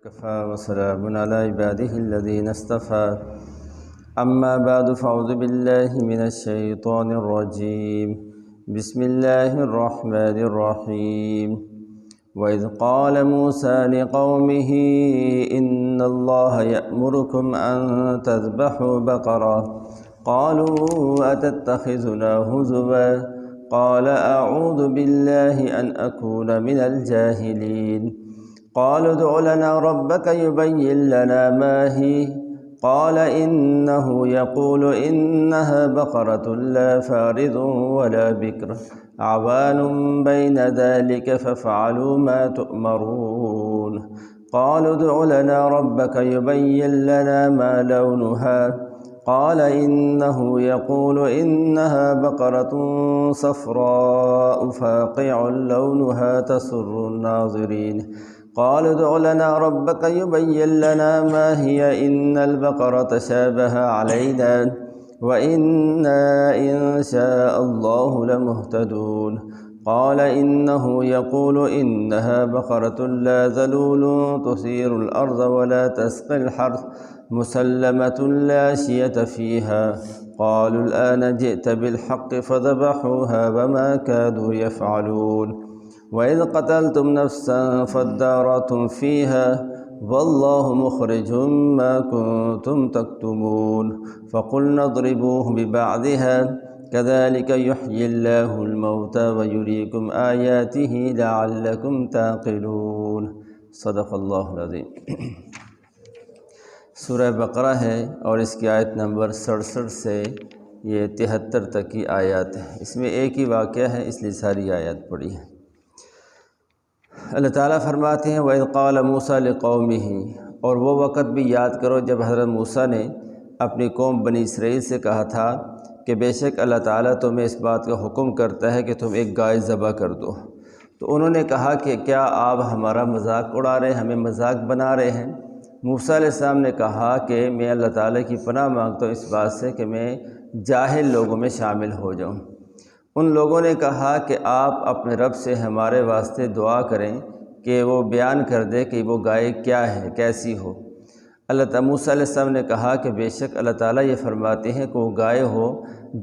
كفى وسلام على عباده الذين اصطفى أما بعد فأعوذ بالله من الشيطان الرجيم بسم الله الرحمن الرحيم وإذ قال موسى لقومه إن الله يأمركم أن تذبحوا بقرة قالوا أتتخذنا هزوا قال أعوذ بالله أن أكون من الجاهلين قالوا ادع لنا ربك يبين لنا ما هي قال إنه يقول إنها بقرة لا فارض ولا بكر عوان بين ذلك فافعلوا ما تؤمرون قالوا ادع لنا ربك يبين لنا ما لونها قال إنه يقول إنها بقرة صفراء فاقع لونها تسر الناظرين قالوا ادع لنا ربك يبين لنا ما هي إن البقرة شابه علينا وإنا إن شاء الله لمهتدون قال إنه يقول إنها بقرة لا ذلول تثير الأرض ولا تسقي الحرث مسلمة لا شية فيها قالوا الآن جئت بالحق فذبحوها وما كادوا يفعلون وإذ قتلتم نفسا فادارأتم فيها والله مخرج ما كنتم تكتمون فقلنا اضربوه ببعضها كذلك يحيي الله الموتى ويريكم آياته لعلكم تعقلون صدق اللہ العظیم۔ سورہ بقرہ ہے اور اس کی آیت نمبر 67 سے یہ 73 تک کی آیات ہے۔ اس میں ایک ہی واقعہ ہے اس لیے ساری آیات پڑھی ہے۔ اللہ تعالیٰ فرماتے ہیں وَإِذْ قَالَ مُوسَىٰ لِقَوْمِهِ، اور وہ وقت بھی یاد کرو جب حضرت موسیٰ نے اپنی قوم بنی اسرائیل سے کہا تھا کہ بے شک اللہ تعالیٰ تمہیں اس بات کا حکم کرتا ہے کہ تم ایک گائے ذبح کر دو۔ تو انہوں نے کہا کہ کیا آپ ہمارا مذاق اڑا رہے ہیں، ہمیں مذاق بنا رہے ہیں؟ موسیٰ علیہ السلام نے کہا کہ میں اللہ تعالیٰ کی پناہ مانگتا ہوں اس بات سے کہ میں جاہل لوگوں میں شامل ہو جاؤں۔ ان لوگوں نے کہا کہ آپ اپنے رب سے ہمارے واسطے دعا کریں کہ وہ بیان کر دے کہ وہ گائے کیا ہے، کیسی ہو۔ اللہ تعالیٰ موسیٰ علیہ السلام نے کہا کہ بے شک اللہ تعالیٰ یہ فرماتے ہیں کہ وہ گائے ہو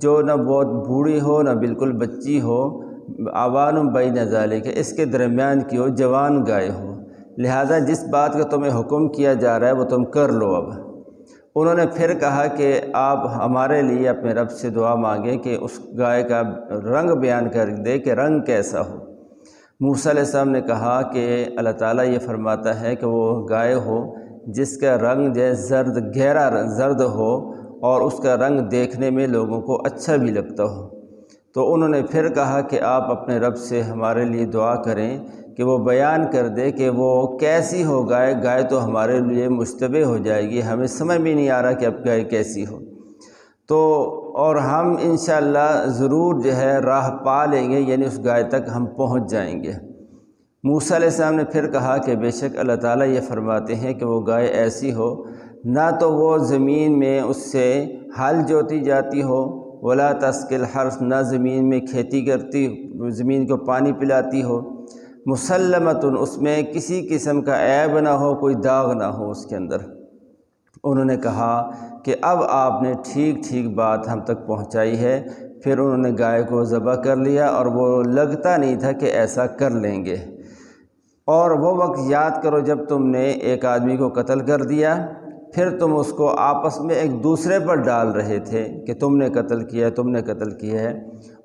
جو نہ بہت بوڑھی ہو نہ بالکل بچی ہو، عوان بین ذالک، اس کے درمیان کی ہو، جوان گائے ہو، لہذا جس بات کا تمہیں حکم کیا جا رہا ہے وہ تم کر لو۔ اب انہوں نے پھر کہا کہ آپ ہمارے لیے اپنے رب سے دعا مانگیں کہ اس گائے کا رنگ بیان کر دے کہ رنگ کیسا ہو۔ موسیٰ علیہ السلام نے کہا کہ اللہ تعالیٰ یہ فرماتا ہے کہ وہ گائے ہو جس کا رنگ زرد، گہرا زرد ہو اور اس کا رنگ دیکھنے میں لوگوں کو اچھا بھی لگتا ہو۔ تو انہوں نے پھر کہا کہ آپ اپنے رب سے ہمارے لیے دعا کریں کہ وہ بیان کر دے کہ وہ کیسی ہو گائے۔ گائے تو ہمارے لیے مشتبہ ہو جائے گی، ہمیں سمجھ بھی نہیں آ رہا کہ اب گائے کیسی ہو، تو اور ہم انشاءاللہ ضرور راہ پا لیں گے، یعنی اس گائے تک ہم پہنچ جائیں گے۔ موسیٰ علیہ السلام نے پھر کہا کہ بے شک اللہ تعالیٰ یہ فرماتے ہیں کہ وہ گائے ایسی ہو نہ تو وہ زمین میں اس سے ہل جوتی جاتی ہو، ولا تسقی الحرث، نہ زمین میں کھیتی کرتی، زمین کو پانی پلاتی ہو، مسلمتن، اس میں کسی قسم کا عیب نہ ہو، کوئی داغ نہ ہو اس کے اندر۔ انہوں نے کہا کہ اب آپ نے ٹھیک بات ہم تک پہنچائی ہے۔ پھر انہوں نے گائے کو ذبح کر لیا اور وہ لگتا نہیں تھا کہ ایسا کر لیں گے۔ اور وہ وقت یاد کرو جب تم نے ایک آدمی کو قتل کر دیا، پھر تم اس کو آپس میں ایک دوسرے پر ڈال رہے تھے کہ تم نے قتل کیا ہے، تم نے قتل کیا ہے،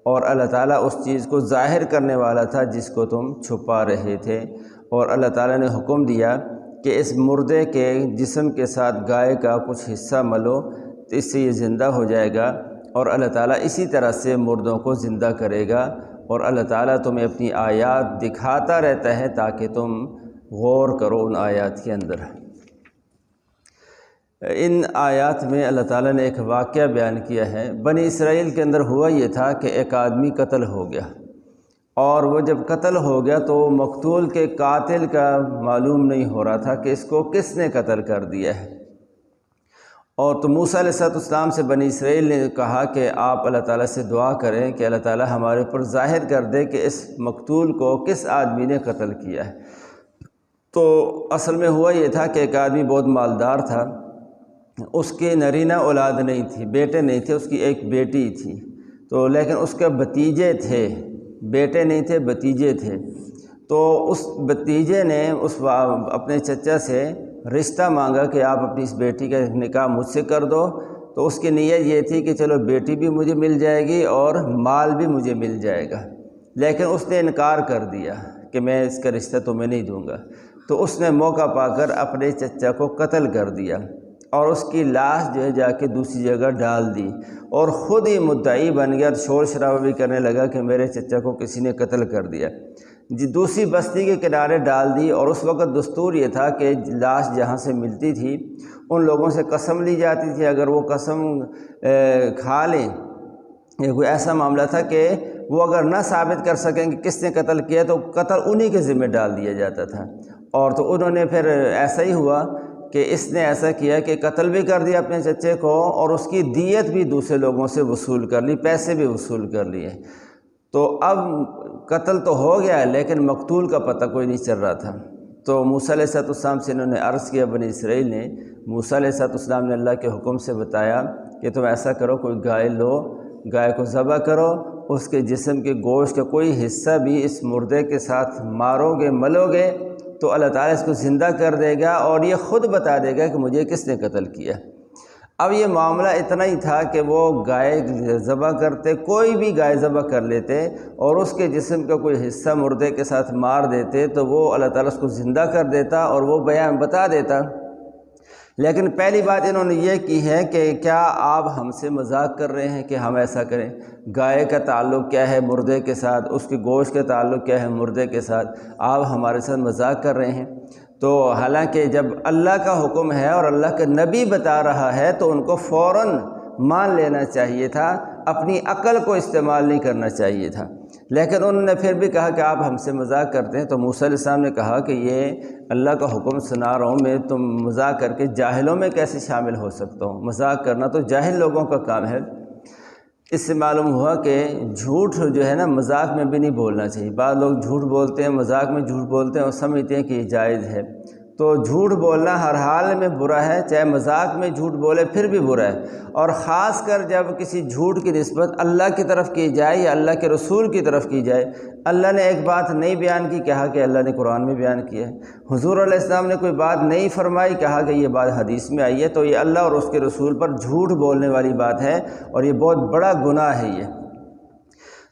اور اللہ تعالیٰ اس چیز کو ظاہر کرنے والا تھا جس کو تم چھپا رہے تھے۔ اور اللہ تعالیٰ نے حکم دیا کہ اس مردے کے جسم کے ساتھ گائے کا کچھ حصہ ملو تو اس سے یہ زندہ ہو جائے گا، اور اللہ تعالیٰ اسی طرح سے مردوں کو زندہ کرے گا۔ اور اللہ تعالیٰ تمہیں اپنی آیات دکھاتا رہتا ہے تاکہ تم غور کرو ان آیات کے اندر۔ ان آیات میں اللہ تعالیٰ نے ایک واقعہ بیان کیا ہے۔ بنی اسرائیل کے اندر ہوا یہ تھا کہ ایک آدمی قتل ہو گیا، اور وہ جب قتل ہو گیا تو مقتول کے قاتل کا معلوم نہیں ہو رہا تھا کہ اس کو کس نے قتل کر دیا ہے۔ اور تو موسیٰ علیہ السلام سے بنی اسرائیل نے کہا کہ آپ اللہ تعالیٰ سے دعا کریں کہ اللہ تعالیٰ ہمارے اوپر ظاہر کر دے کہ اس مقتول کو کس آدمی نے قتل کیا ہے۔ تو اصل میں ہوا یہ تھا کہ ایک آدمی بہت مالدار تھا، اس کے نرینہ اولاد نہیں تھی، بیٹے نہیں تھے، اس کی ایک بیٹی تھی، تو لیکن اس کے بھتیجے تھے، بیٹے نہیں تھے بھتیجے تھے۔ تو اس بھتیجے نے اپنے چچا سے رشتہ مانگا کہ آپ اپنی اس بیٹی کا نکاح مجھ سے کر دو۔ تو اس کی نیت یہ تھی کہ چلو بیٹی بھی مجھے مل جائے گی اور مال بھی مجھے مل جائے گا، لیکن اس نے انکار کر دیا کہ میں اس کا رشتہ تمہیں نہیں دوں گا۔ تو اس نے موقع پا کر اپنے چچا کو قتل کر دیا اور اس کی لاش جو ہے جا کے دوسری جگہ ڈال دی، اور خود ہی مدعی بن گیا، شور شرابہ بھی کرنے لگا کہ میرے چچا کو کسی نے قتل کر دیا۔ دوسری بستی کے کنارے ڈال دی، اور اس وقت دستور یہ تھا کہ لاش جہاں سے ملتی تھی ان لوگوں سے قسم لی جاتی تھی، اگر وہ قسم کھا لیں، یہ کوئی ایسا معاملہ تھا کہ وہ اگر نہ ثابت کر سکیں کہ کس نے قتل کیا تو قتل انہی کے ذمہ ڈال دیا جاتا تھا۔ اور تو انہوں نے پھر ایسا ہی ہوا کہ اس نے ایسا کیا کہ قتل بھی کر دیا اپنے چچے کو، اور اس کی دیت بھی دوسرے لوگوں سے وصول کر لی، پیسے بھی وصول کر لیے۔ تو اب قتل تو ہو گیا لیکن مقتول کا پتہ کوئی نہیں چل رہا تھا۔ تو موسیٰ علیہ السلام سے انہوں نے عرض کیا، بنی اسرائیل نے موسیٰ علیہ السلام نے اللہ کے حکم سے بتایا کہ تم ایسا کرو، کوئی گائے لو، گائے کو ذبح کرو، اس کے جسم کے گوشت کا کوئی حصہ بھی اس مردے کے ساتھ مارو گے، ملو گے تو اللہ تعالیٰ اس کو زندہ کر دے گا، اور یہ خود بتا دے گا کہ مجھے کس نے قتل کیا۔ اب یہ معاملہ اتنا ہی تھا کہ وہ گائے ذبح کرتے، کوئی بھی گائے ذبح کر لیتے اور اس کے جسم کا کوئی حصہ مردے کے ساتھ مار دیتے تو وہ اللہ تعالیٰ اس کو زندہ کر دیتا اور وہ بیان بتا دیتا۔ لیکن پہلی بات انہوں نے یہ کی ہے کہ کیا آپ ہم سے مذاق کر رہے ہیں کہ ہم ایسا کریں؟ گائے کا تعلق کیا ہے مردے کے ساتھ، اس کے گوشت کا تعلق کیا ہے مردے کے ساتھ، آپ ہمارے ساتھ مذاق کر رہے ہیں؟ تو حالانکہ جب اللہ کا حکم ہے اور اللہ کا نبی بتا رہا ہے تو ان کو فوراً مان لینا چاہیے تھا، اپنی عقل کو استعمال نہیں کرنا چاہیے تھا۔ لیکن انہوں نے پھر بھی کہا کہ آپ ہم سے مذاق کرتے ہیں۔ تو موسیٰ علیہ السلام نے کہا کہ یہ اللہ کا حکم سنا رہا ہوں، میں تم مذاق کر کے جاہلوں میں کیسے شامل ہو سکتا ہوں؟ مذاق کرنا تو جاہل لوگوں کا کام ہے۔ اس سے معلوم ہوا کہ جھوٹ جو ہے نا مذاق میں بھی نہیں بولنا چاہیے۔ بعض لوگ جھوٹ بولتے ہیں، مذاق میں جھوٹ بولتے ہیں اور سمجھتے ہیں کہ یہ جائز ہے۔ تو جھوٹ بولنا ہر حال میں برا ہے، چاہے مذاق میں جھوٹ بولے پھر بھی برا ہے، اور خاص کر جب کسی جھوٹ کی نسبت اللہ کی طرف کی جائے یا اللہ کے رسول کی طرف کی جائے۔ اللہ نے ایک بات نہیں بیان کی، کہا کہ اللہ نے قرآن میں بیان کیا ہے۔ حضور علیہ السلام نے کوئی بات نہیں فرمائی، کہا کہ یہ بات حدیث میں آئی ہے، تو یہ اللہ اور اس کے رسول پر جھوٹ بولنے والی بات ہے اور یہ بہت بڑا گناہ ہے یہ۔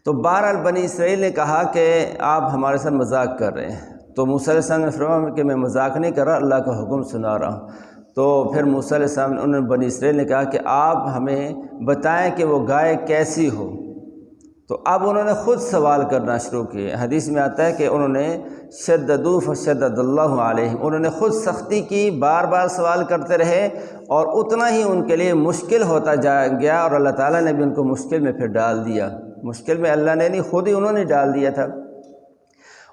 تو بہرحال بنی اسرائیل نے کہا کہ آپ ہمارے ساتھ مذاق کر رہے ہیں۔ تو موسیٰ علیہ السلام نے فرمایا کہ میں مذاق نہیں کر رہا، اللہ کا حکم سنا رہا ہوں۔ تو پھر موسیٰ علیہ السلام انہوں نے بنی اسرائیل نے کہا کہ آپ ہمیں بتائیں کہ وہ گائے کیسی ہو۔ تو اب انہوں نے خود سوال کرنا شروع کیے۔ حدیث میں آتا ہے کہ انہوں نے شددوا فشدد اللہ علیہم، انہوں نے خود سختی کی، بار بار سوال کرتے رہے اور اتنا ہی ان کے لیے مشکل ہوتا گیا، اور اللہ تعالیٰ نے بھی ان کو مشکل میں پھر ڈال دیا۔ مشکل میں اللہ نے نہیں، خود ہی انہوں نے ڈال دیا تھا۔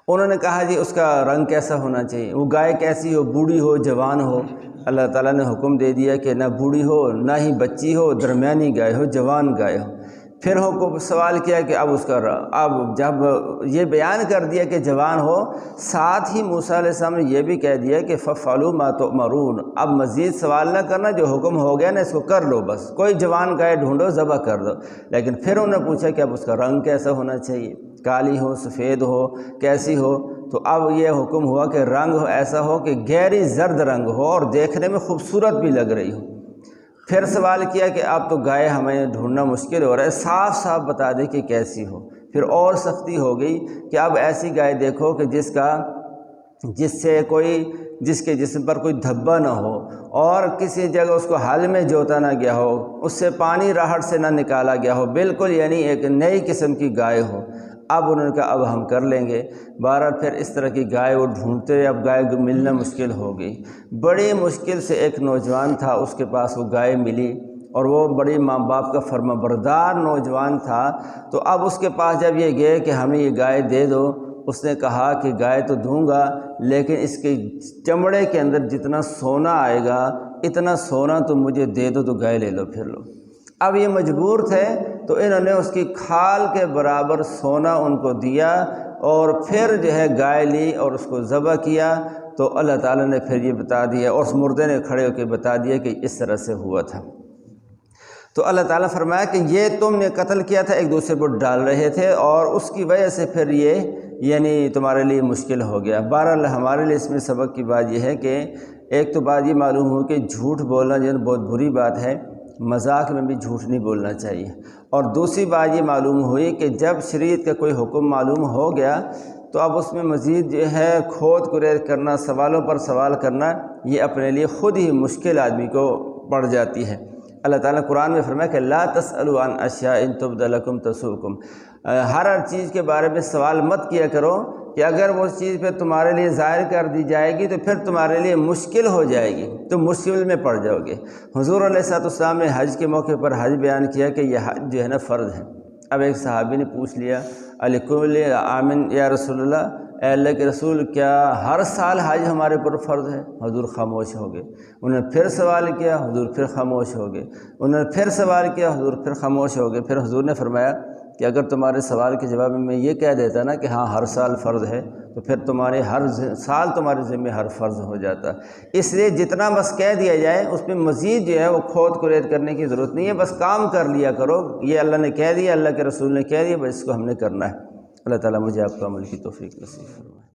انہوں نے کہا جی اس کا رنگ کیسا ہونا چاہیے، وہ گائے کیسی ہو، بوڑھی ہو جوان ہو؟ اللہ تعالیٰ نے حکم دے دیا کہ نہ بوڑھی ہو نہ ہی بچی ہو، درمیانی گائے ہو، جوان گائے ہو۔ پھر سوال کیا کہ اب اس کا اب جب یہ بیان کر دیا کہ جوان ہو، ساتھ ہی موسیٰ علیہ السلام نے یہ بھی کہہ دیا کہ فَفْعَلُوا مَا تُؤْمَرُونَ، اب مزید سوال نہ کرنا، جو حکم ہو گیا نا اس کو کر لو، بس کوئی جوان گائے ڈھونڈو ذبح کر دو۔ لیکن پھر انہوں نے پوچھا کہ اب اس کا رنگ کیسا ہونا چاہیے، کالی ہو، سفید ہو، کیسی ہو؟ تو اب یہ حکم ہوا کہ رنگ ایسا ہو کہ گہری زرد رنگ ہو اور دیکھنے میں خوبصورت بھی لگ رہی ہو۔ پھر سوال کیا کہ اب تو گائے ہمیں ڈھونڈنا مشکل ہو رہا ہے، صاف صاف بتا دے کہ کیسی ہو۔ پھر اور سختی ہو گئی کہ اب ایسی گائے دیکھو کہ جس کے جسم پر کوئی دھبا نہ ہو اور کسی جگہ اس کو حل میں جوتا نہ گیا ہو، اس سے پانی راہڑ سے نہ نکالا گیا ہو، بالکل یعنی ایک نئی قسم کی گائے ہو۔ اب انہوں نے کہا اب ہم کر لیں گے۔ بہرحال پھر اس طرح کی گائے وہ ڈھونڈتے رہے، اب گائے ملنا مشکل ہو گئی۔ بڑی مشکل سے ایک نوجوان تھا، اس کے پاس وہ گائے ملی، اور وہ بڑی ماں باپ کا فرما بردار نوجوان تھا۔ تو اب اس کے پاس جب یہ گئے کہ ہمیں یہ گائے دے دو، اس نے کہا کہ گائے تو دوں گا لیکن اس کے چمڑے کے اندر جتنا سونا آئے گا اتنا سونا تم مجھے دے دو، تو گائے لے لو پھر لو۔ اب یہ مجبور تھے تو انہوں نے اس کی کھال کے برابر سونا ان کو دیا، اور پھر جو ہے گائے لی اور اس کو ذبح کیا۔ تو اللہ تعالیٰ نے پھر یہ بتا دیا، اور اس مردے نے کھڑے ہو کے بتا دیا کہ اس طرح سے ہوا تھا۔ تو اللہ تعالیٰ فرمایا کہ یہ تم نے قتل کیا تھا، ایک دوسرے کو ڈال رہے تھے، اور اس کی وجہ سے پھر یہ یعنی تمہارے لیے مشکل ہو گیا۔ بہرحال ہمارے لیے اس میں سبق کی بات یہ ہے کہ ایک تو بات یہ معلوم ہو کہ جھوٹ بولنا جو ہے بہت بری بات ہے، مذاق میں بھی جھوٹ نہیں بولنا چاہیے۔ اور دوسری بات یہ معلوم ہوئی کہ جب شریعت کا کوئی حکم معلوم ہو گیا تو اب اس میں مزید جو ہے کھود کرید کرنا، سوالوں پر سوال کرنا، یہ اپنے لیے خود ہی مشکل آدمی کو پڑ جاتی ہے۔ اللہ تعالیٰ قرآن میں فرمایا کہ لا تسألوا عن اشیاء ان تبد لکم تسؤکم، ہر چیز کے بارے میں سوال مت کیا کرو کہ اگر وہ چیز پہ تمہارے لیے ظاہر کر دی جائے گی تو پھر تمہارے لیے مشکل ہو جائے گی، تم مشکل میں پڑ جاؤ گے۔ حضور علیہ السلام نے حج کے موقع پر حج بیان کیا کہ یہ حج جو ہے نا فرض ہے۔ اب ایک صحابی نے پوچھ لیا الکل آمن یا رسول اللہ، اے اللہ کے رسول کیا ہر سال حج ہمارے پر فرض ہے؟ حضور خاموش ہو گئے۔ انہوں نے پھر سوال کیا، حضور پھر خاموش ہو گئے۔ انہوں نے پھر سوال کیا، حضور پھر خاموش ہو گئے۔ پھر حضور نے فرمایا کہ اگر تمہارے سوال کے جواب میں یہ کہہ دیتا نا کہ ہاں ہر سال فرض ہے، تو پھر تمہارے ہر سال تمہارے ذمہ ہر فرض ہو جاتا۔ اس لیے جتنا بس کہہ دیا جائے اس میں مزید جو ہے وہ کھود کرید کرنے کی ضرورت نہیں ہے، بس کام کر لیا کرو۔ یہ اللہ نے کہہ دیا، اللہ کے رسول نے کہہ دیا، بس اس کو ہم نے کرنا ہے۔ اللہ تعالیٰ مجھے آپ کو عمل کی توفیق نصیب فرمائے۔